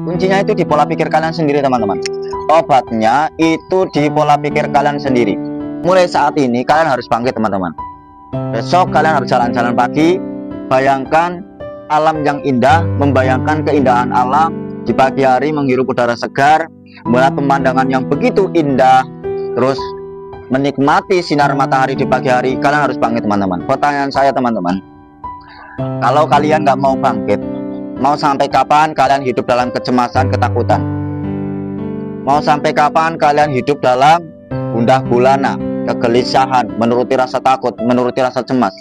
Kuncinya itu di pola pikir kalian sendiri teman-teman. Obatnya itu di pola pikir kalian sendiri. Mulai saat ini kalian harus bangkit teman-teman. Besok kalian harus jalan-jalan pagi. Bayangkan alam yang indah, membayangkan keindahan alam. Di pagi hari menghirup udara segar, melihat pemandangan yang begitu indah, terus menikmati sinar matahari di pagi hari. Kalian harus bangkit teman-teman. Pertanyaan saya teman-teman, kalau kalian nggak mau bangkit, mau sampai kapan kalian hidup dalam kecemasan, ketakutan? Mau sampai kapan kalian hidup dalam gundah gulana, kegelisahan, menuruti rasa takut, menuruti rasa cemas?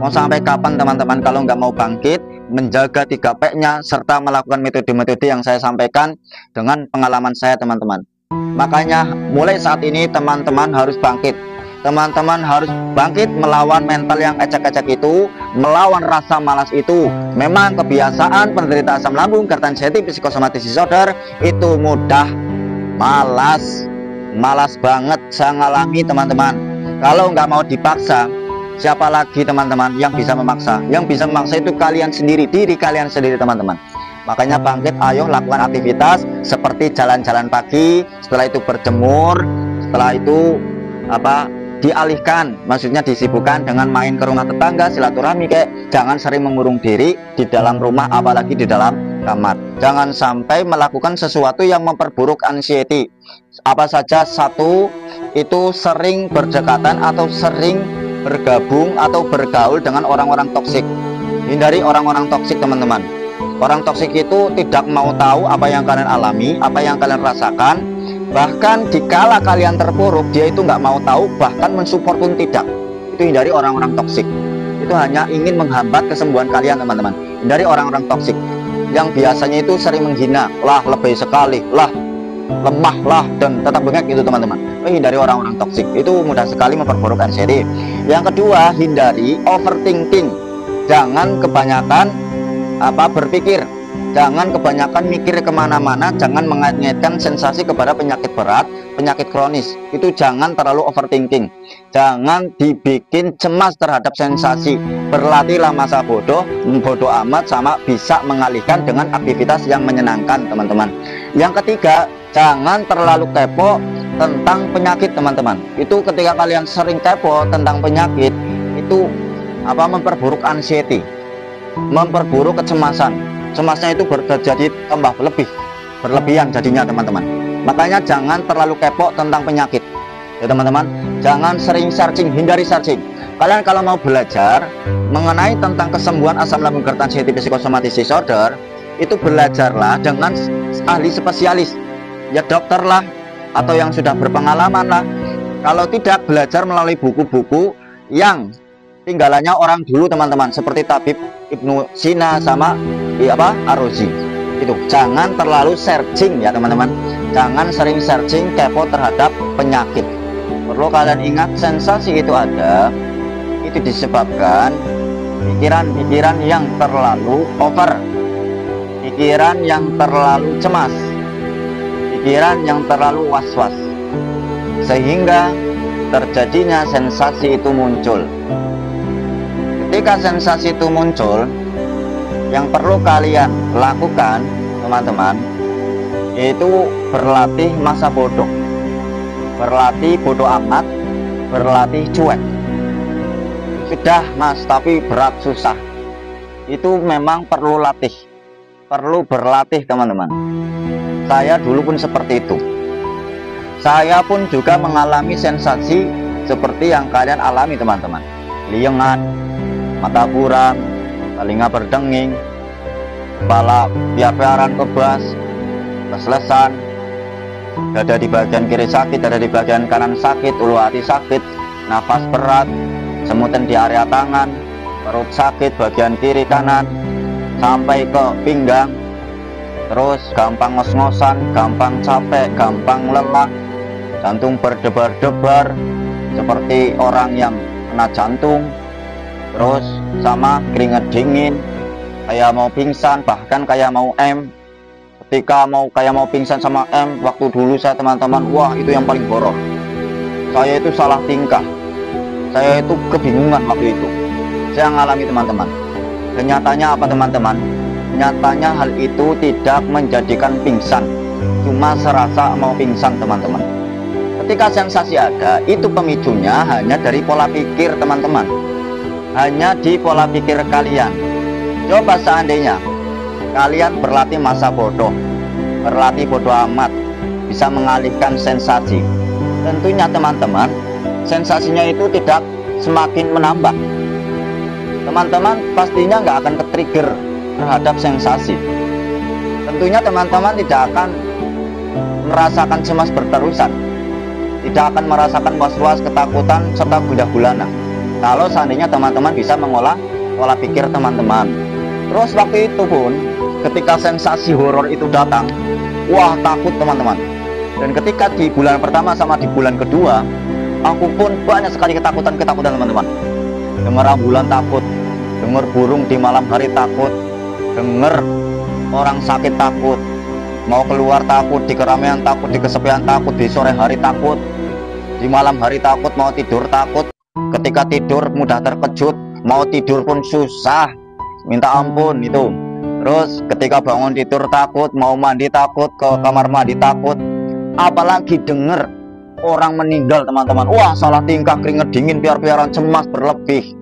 Mau sampai kapan teman-teman kalau nggak mau bangkit, menjaga 3P-nya, serta melakukan metode-metode yang saya sampaikan dengan pengalaman saya teman-teman. Makanya mulai saat ini teman-teman harus bangkit. Teman-teman harus bangkit melawan mental yang ecek-ecek itu, melawan rasa malas itu. Memang kebiasaan penderita asam lambung, GERD anxiety, psikosomatis disorder itu mudah malas banget. Saya ngalami teman-teman. Kalau nggak mau dipaksa, siapa lagi teman-teman yang bisa memaksa? Yang bisa memaksa itu kalian sendiri, diri kalian sendiri teman-teman. Makanya bangkit, ayo lakukan aktivitas seperti jalan-jalan pagi, setelah itu berjemur, setelah itu dialihkan, maksudnya disibukkan dengan main ke rumah tetangga, silaturahmi. Kayak jangan sering mengurung diri di dalam rumah, apalagi di dalam kamar. Jangan sampai melakukan sesuatu yang memperburuk anxiety. Apa saja? Satu, itu sering berdekatan atau sering bergabung atau bergaul dengan orang-orang toksik. Hindari orang-orang toksik teman-teman. Orang toksik itu tidak mau tahu apa yang kalian alami, apa yang kalian rasakan. Bahkan dikala kalian terpuruk, dia itu nggak mau tahu, bahkan mensupport pun tidak. Itu hindari orang-orang toksik. Itu hanya ingin menghambat kesembuhan kalian teman-teman. Hindari orang-orang toksik yang biasanya itu sering menghina, lah lebih sekali, lah lemah lah, dan tetap bengek itu teman-teman. Hindari orang-orang toksik, itu mudah sekali memperburuk anxiety. Yang kedua, hindari overthinking. Jangan kebanyakan berpikir. Jangan kebanyakan mikir kemana-mana. Jangan mengait-ngaitkan sensasi kepada penyakit berat, penyakit kronis. Itu jangan terlalu overthinking. Jangan dibikin cemas terhadap sensasi. Berlatihlah masa bodoh amat, sama bisa mengalihkan dengan aktivitas yang menyenangkan teman-teman. Yang ketiga, jangan terlalu kepo tentang penyakit teman-teman. Itu ketika kalian sering kepo tentang penyakit, itu memperburuk anxiety, memperburuk kecemasan. Cemasnya itu jadi tambah berlebihan jadinya teman-teman. Makanya jangan terlalu kepo tentang penyakit ya teman-teman. Jangan sering searching, hindari searching. Kalian kalau mau belajar mengenai tentang kesembuhan asam lambung, GERD anxiety, psikosomatis disorder, itu belajarlah dengan ahli spesialis, ya dokter lah, atau yang sudah berpengalaman lah. Kalau tidak, belajar melalui buku-buku yang tinggalannya orang dulu teman-teman, seperti Tabib Ibnu Sina sama Ar-Razi. Itu jangan terlalu searching ya teman-teman. Jangan sering searching, kepo terhadap penyakit. Perlu kalian ingat, sensasi itu ada, itu disebabkan pikiran-pikiran yang terlalu over, pikiran yang terlalu cemas, pikiran yang terlalu was-was, sehingga terjadinya sensasi itu muncul. Ketika sensasi itu muncul, yang perlu kalian lakukan teman-teman, itu berlatih masa bodoh, berlatih bodoh amat, berlatih cuek. Sudah mas, tapi berat, susah. Itu memang perlu latih, perlu berlatih teman-teman. Saya dulu pun seperti itu. Saya pun juga mengalami sensasi seperti yang kalian alami teman-teman. Liengan, mata buram, telinga berdenging, kepala piar-piaran kebas, keselesan, dada di bagian kiri sakit, dada di bagian kanan sakit, ulu hati sakit, nafas berat, semutan di area tangan, perut sakit bagian kiri kanan sampai ke pinggang, terus gampang ngos-ngosan, gampang capek, gampang lelah, jantung berdebar-debar seperti orang yang kena jantung, terus sama keringat dingin, kayak mau pingsan, bahkan kayak mau ketika kayak mau pingsan sama waktu dulu saya teman-teman, wah itu yang paling borok. Saya itu salah tingkah, saya itu kebingungan waktu itu. Saya ngalami teman-teman. Dan nyatanya apa teman-teman? nyatanya hal itu tidak menjadikan pingsan, cuma serasa mau pingsan teman-teman. Ketika sensasi ada, itu pemicunya hanya dari pola pikir teman-teman, hanya di pola pikir kalian. Coba seandainya kalian berlatih masa bodoh, berlatih bodoh amat, bisa mengalihkan sensasi, tentunya teman-teman sensasinya itu tidak semakin menambah. Teman-teman pastinya nggak akan ke-trigger terhadap sensasi. Tentunya teman-teman tidak akan merasakan cemas berterusan, tidak akan merasakan was-was, ketakutan, serta gundah gulana kalau seandainya teman-teman bisa mengolah pola pikir teman-teman. Terus waktu itu pun ketika sensasi horor itu datang, wah takut teman-teman. Dan ketika di bulan pertama sama di bulan kedua, aku pun banyak sekali ketakutan teman-teman. Dengar ambulan takut, dengar burung di malam hari takut, dengar orang sakit takut, mau keluar takut, di keramaian takut, di kesepian takut, di sore hari takut, di malam hari takut, mau tidur takut, ketika tidur mudah terkejut, mau tidur pun susah, minta ampun itu. Terus ketika bangun tidur takut, mau mandi takut, ke kamar mandi takut, apalagi dengar orang meninggal teman-teman, wah salah tingkah, keringet dingin, piar-piaran, cemas berlebih.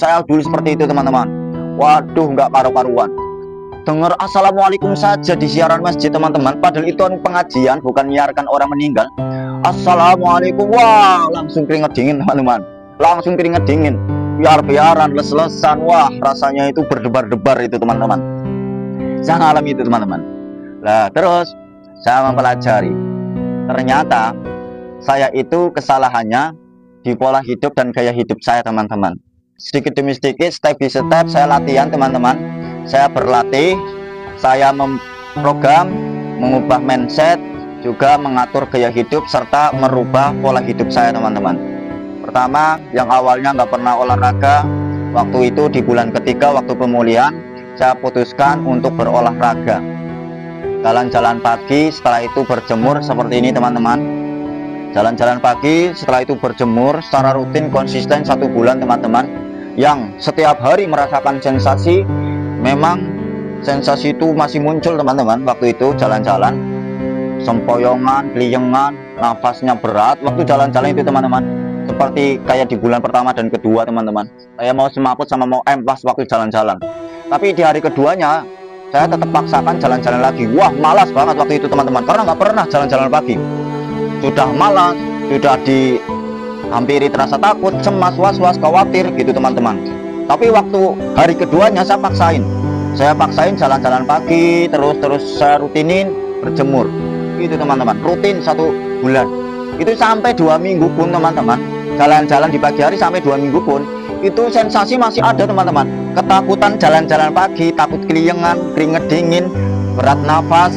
Saya dulu seperti itu teman-teman, waduh nggak paru-paruan. Dengar assalamualaikum saja di siaran masjid teman-teman, padahal itu pengajian, bukan menyiarkan orang meninggal. Assalamualaikum, wah langsung keringet dingin teman-teman, langsung keringet dingin, biar-biaran, les-lesan, wah rasanya itu berdebar-debar itu teman-teman. Saya ngalami itu teman-teman. Nah terus saya mempelajari, ternyata saya itu kesalahannya di pola hidup dan gaya hidup saya teman-teman. Sedikit demi sedikit, step by step saya latihan teman-teman. Saya berlatih, saya memprogram, mengubah mindset, juga mengatur gaya hidup serta merubah pola hidup saya teman-teman. Pertama, yang awalnya nggak pernah olahraga, waktu itu di bulan ketiga waktu pemulihan, saya putuskan untuk berolahraga. Jalan-jalan pagi, setelah itu berjemur seperti ini teman-teman. Jalan-jalan pagi, setelah itu berjemur secara rutin konsisten 1 bulan teman-teman. Yang setiap hari merasakan sensasi, memang sensasi itu masih muncul teman-teman. Waktu itu jalan-jalan, sempoyongan, keliengan, nafasnya berat waktu jalan-jalan itu teman-teman. Seperti kayak di bulan pertama dan kedua teman-teman. Saya mau semaput sama mau emplas waktu jalan-jalan. Tapi di hari keduanya, saya tetap paksakan jalan-jalan lagi. Wah malas banget waktu itu teman-teman, karena nggak pernah jalan-jalan pagi. Sudah malas, sudah dihampiri terasa takut, cemas, was-was, khawatir gitu teman-teman. Tapi waktu hari keduanya saya paksain jalan-jalan pagi, terus saya rutinin berjemur itu teman-teman, rutin 1 bulan. Itu sampai 2 minggu pun teman-teman, jalan-jalan di pagi hari sampai 2 minggu pun itu sensasi masih ada teman-teman. Ketakutan jalan-jalan pagi, takut keliengan, keringet dingin, berat nafas,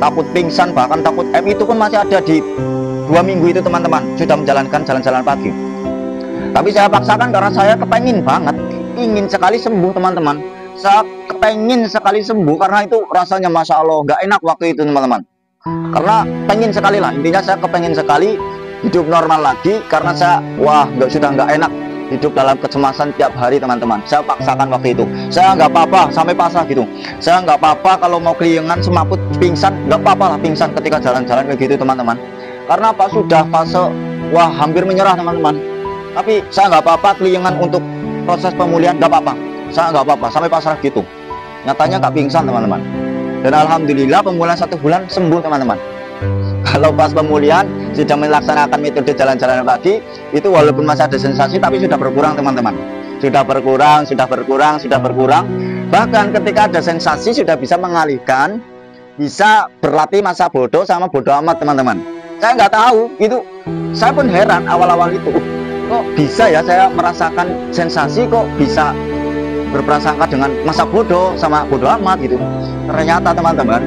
takut pingsan, bahkan takut itu pun masih ada di 2 minggu itu teman-teman, sudah menjalankan jalan-jalan pagi. Tapi saya paksakan karena saya kepengen banget, ingin sekali sembuh teman-teman. Saya kepengen sekali sembuh karena itu rasanya masya Allah nggak enak waktu itu teman-teman. Karena pengen sekali lah, intinya saya kepengen sekali hidup normal lagi. Karena saya sudah nggak enak hidup dalam kecemasan tiap hari teman-teman. Saya paksakan waktu itu, saya nggak apa-apa sampai pasrah gitu. Saya nggak apa-apa kalau mau keliengan, semaput, pingsan, nggak apa-apa lah pingsan ketika jalan-jalan kayak gitu teman-teman. Karena apa, sudah fase hampir menyerah teman-teman. Tapi saya nggak apa-apa keliengan untuk proses pemulihan, nggak apa-apa. Saya nggak apa-apa sampai pasrah gitu. Nyatanya nggak pingsan teman-teman. Dan alhamdulillah pemulihan 1 bulan sembuh teman-teman. Kalau pas pemulihan sudah melaksanakan metode jalan-jalan pagi, itu walaupun masih ada sensasi tapi sudah berkurang teman-teman. Sudah berkurang. Bahkan ketika ada sensasi sudah bisa mengalihkan, bisa berlatih masa bodoh sama bodoh amat teman-teman. Saya nggak tahu itu, saya pun heran awal-awal itu, kok bisa ya saya merasakan sensasi, kok bisa berprasangka dengan masa bodoh sama bodoh amat gitu. Ternyata teman-teman,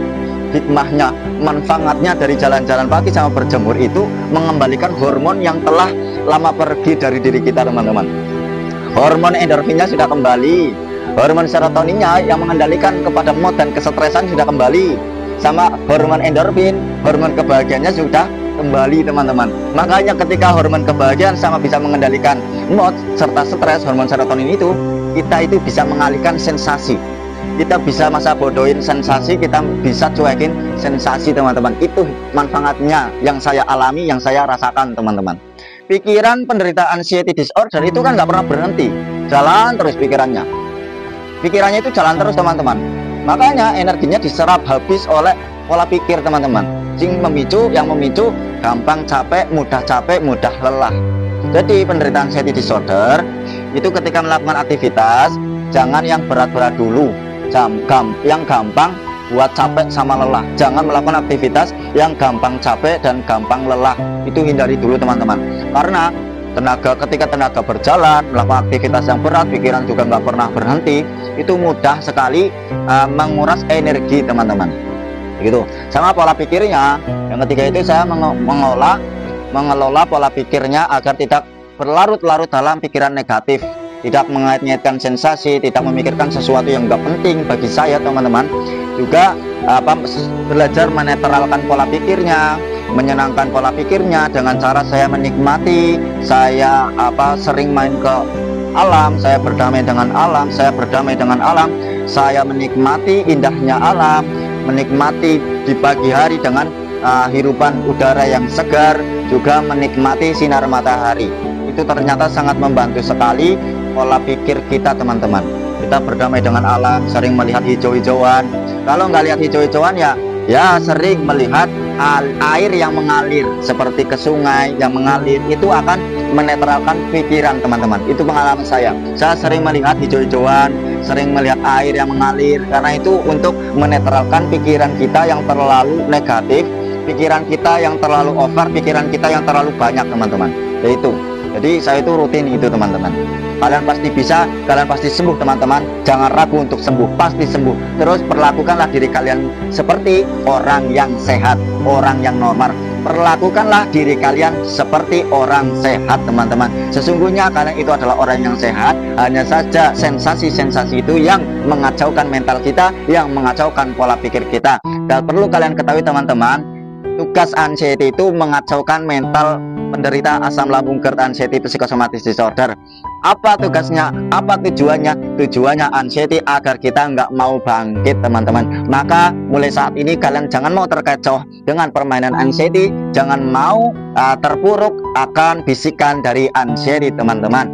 hikmahnya, manfaatnya dari jalan-jalan pagi sama berjemur itu mengembalikan hormon yang telah lama pergi dari diri kita teman-teman. Hormon endorfinnya sudah kembali, hormon serotoninnya yang mengendalikan kepada mood dan kesetresan sudah kembali, sama hormon endorfin, hormon kebahagiaannya sudah kembali teman-teman. Makanya ketika hormon kebahagiaan sama bisa mengendalikan mood serta stres, hormon serotonin itu, kita itu bisa mengalihkan sensasi. kita bisa masa bodohin sensasi, kita bisa cuekin sensasi teman-teman. Itu manfaatnya yang saya alami, yang saya rasakan teman-teman. Pikiran penderita anxiety disorder itu kan nggak pernah berhenti, jalan terus pikirannya itu jalan terus teman-teman. Makanya energinya diserap habis oleh pola pikir teman-teman, yang memicu gampang capek, mudah lelah. Jadi penderita anxiety disorder itu ketika melakukan aktivitas jangan yang berat-berat dulu, yang gampang buat capek sama lelah. Jangan melakukan aktivitas yang gampang capek dan gampang lelah, itu hindari dulu teman-teman. Karena ketika tenaga berjalan, melakukan aktivitas yang berat, pikiran juga nggak pernah berhenti, itu mudah sekali menguras energi teman-teman. Begitu. Sama pola pikirnya, yang ketiga itu saya mengelola pola pikirnya agar tidak berlarut-larut dalam pikiran negatif, tidak mengait-ngaitkan sensasi, tidak memikirkan sesuatu yang nggak penting bagi saya teman-teman. Juga belajar menetralkan pola pikirnya, menyenangkan pola pikirnya dengan cara saya menikmati, saya sering main ke alam, saya berdamai dengan alam, saya menikmati indahnya alam, menikmati di pagi hari dengan hirupan udara yang segar, juga menikmati sinar matahari. Itu ternyata sangat membantu sekali pola pikir kita teman-teman. Kita berdamai dengan alam, sering melihat hijau-hijauan. Kalau nggak lihat hijau-hijauan ya sering melihat air yang mengalir seperti ke sungai yang mengalir, itu akan menetralkan pikiran teman-teman. Itu pengalaman saya sering melihat hijau-hijauan, sering melihat air yang mengalir, karena itu untuk menetralkan pikiran kita yang terlalu negatif, pikiran kita yang terlalu over, pikiran kita yang terlalu banyak teman-teman. Jadi saya itu rutin itu teman-teman. Kalian pasti bisa, kalian pasti sembuh teman-teman. Jangan ragu untuk sembuh, pasti sembuh. Terus perlakukanlah diri kalian seperti orang yang sehat, orang yang normal. Perlakukanlah diri kalian seperti orang sehat teman-teman. Sesungguhnya kalian itu adalah orang yang sehat. Hanya saja sensasi-sensasi itu yang mengacaukan mental kita, yang mengacaukan pola pikir kita. Dan perlu kalian ketahui teman-teman, tugas anxiety itu mengacaukan mental penderita asam lambung GERD anxiety psikosomatis disorder. Apa tugasnya? Apa tujuannya? Tujuannya anxiety agar kita nggak mau bangkit teman-teman. Maka mulai saat ini kalian jangan mau terkecoh dengan permainan anxiety, jangan mau terpuruk akan bisikan dari anxiety teman-teman.